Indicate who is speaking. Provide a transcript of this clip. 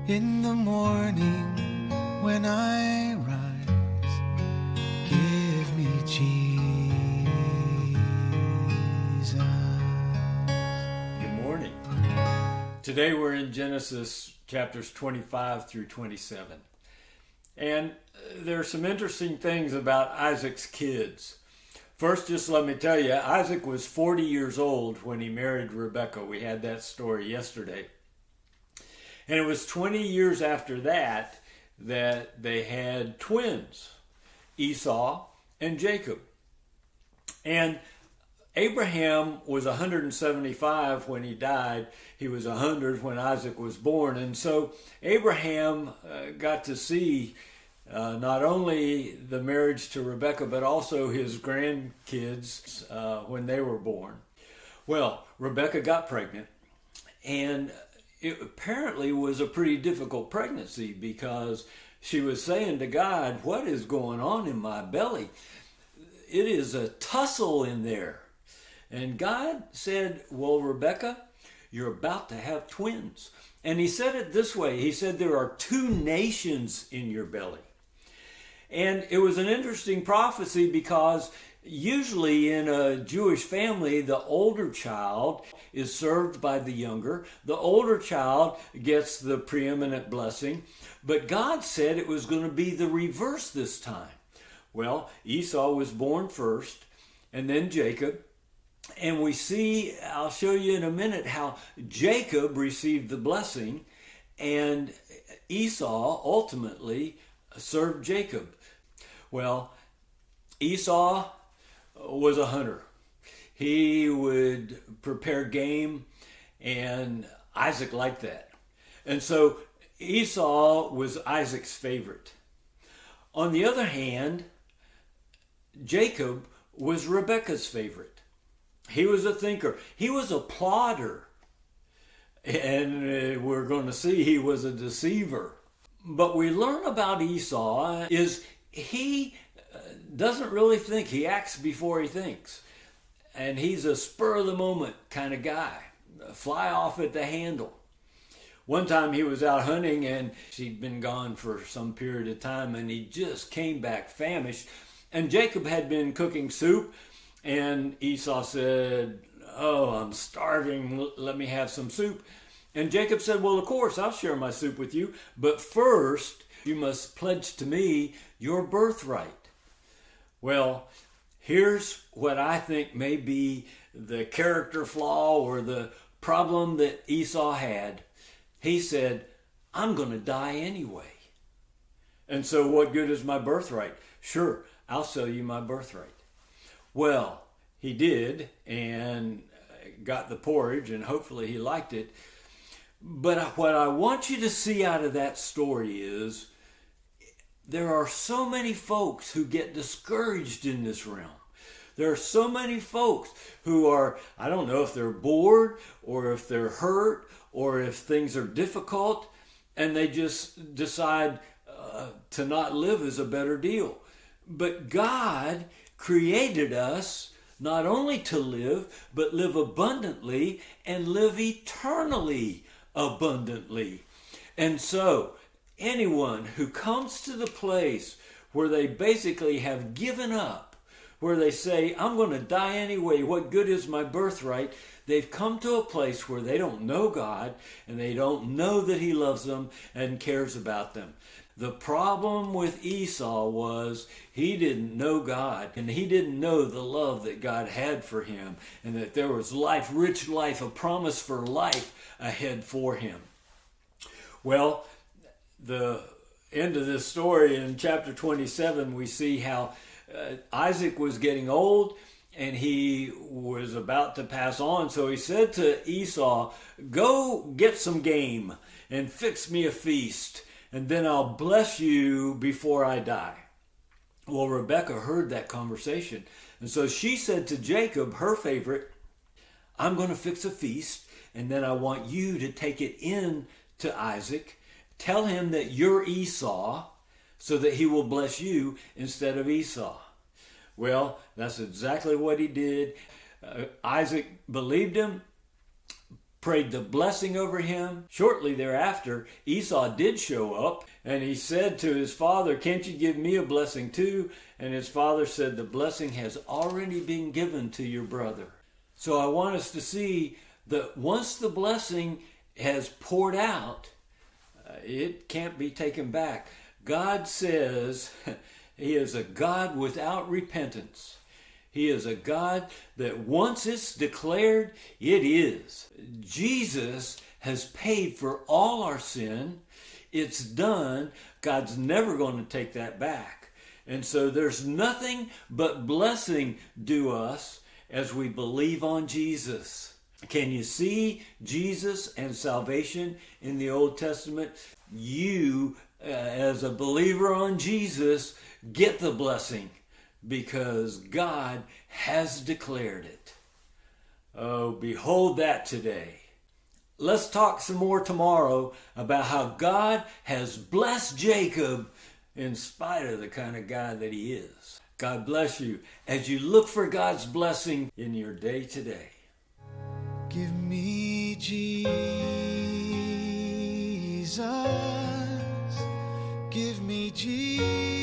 Speaker 1: In the morning when I rise, give me Jesus.
Speaker 2: Good morning. Today we're in Genesis chapters 25 through 27. And there are some interesting things about Isaac's kids. First, just let me tell you, Isaac was 40 years old when he married Rebekah. We had that story yesterday. And it was 20 years after that that they had twins, Esau and Jacob. And Abraham was 175 when he died. He was 100 when Isaac was born. And so Abraham got to see not only the marriage to Rebekah, but also his grandkids when they were born. Well, Rebekah got pregnant, and it apparently was a pretty difficult pregnancy because she was saying to God, "What is going on in my belly? It is a tussle in there." And God said, "Well, Rebekah, you're about to have twins." And he said it this way. He said, "There are two nations in your belly." And it was an interesting prophecy because usually in a Jewish family, the older child is served by the younger. The older child gets the preeminent blessing. But God said it was going to be the reverse this time. Well, Esau was born first, and then Jacob. And we see, I'll show you in a minute, how Jacob received the blessing, and Esau ultimately served Jacob. Well, Esau was a hunter. He would prepare game, and Isaac liked that. And so Esau was Isaac's favorite. On the other hand, Jacob was Rebekah's favorite. He was a thinker. He was a plodder. And we're going to see he was a deceiver. But we learn about Esau is he doesn't really think. He acts before he thinks. And he's a spur-of-the-moment kind of guy. Fly off at the handle. One time he was out hunting and she'd been gone for some period of time and he just came back famished. And Jacob had been cooking soup and Esau said, "Oh, I'm starving. Let me have some soup." And Jacob said, "Well, of course, I'll share my soup with you. But first, you must pledge to me your birthright." Well, here's what I think may be the character flaw or the problem that Esau had. He said, "I'm going to die anyway. And so what good is my birthright? Sure, I'll sell you my birthright." Well, he did and got the porridge and hopefully he liked it. But what I want you to see out of that story is there are so many folks who get discouraged in this realm. There are so many folks who are, I don't know if they're bored or if they're hurt or if things are difficult, and they just decide to not live is a better deal. But God created us not only to live, but live abundantly and live eternally abundantly. And so anyone who comes to the place where they basically have given up, where they say, "I'm going to die anyway, what good is my birthright?" They've come to a place where they don't know God and they don't know that He loves them and cares about them. The problem with Esau was he didn't know God and he didn't know the love that God had for him and that there was life, rich life, a promise for life ahead for him. Well, the end of this story in chapter 27, we see how Isaac was getting old and he was about to pass on. So he said to Esau, "Go get some game and fix me a feast, and then I'll bless you before I die." Well, Rebekah heard that conversation. And so she said to Jacob, her favorite, "I'm going to fix a feast, and then I want you to take it in to Isaac. Tell him that you're Esau so that he will bless you instead of Esau." Well, that's exactly what he did. Isaac believed him, prayed the blessing over him. Shortly thereafter, Esau did show up, and he said to his father, "Can't you give me a blessing too?" And his father said, "The blessing has already been given to your brother." So I want us to see that once the blessing has poured out, it can't be taken back. God says he is a God without repentance. He is a God that once it's declared, it is. Jesus has paid for all our sin. It's done. God's never going to take that back. And so there's nothing but blessing due us as we believe on Jesus. Can you see Jesus and salvation in the Old Testament? You, as a believer on Jesus, get the blessing because God has declared it. Oh, behold that today. Let's talk some more tomorrow about how God has blessed Jacob in spite of the kind of guy that he is. God bless you as you look for God's blessing in your day today.
Speaker 1: Give me Jesus. Give me Jesus.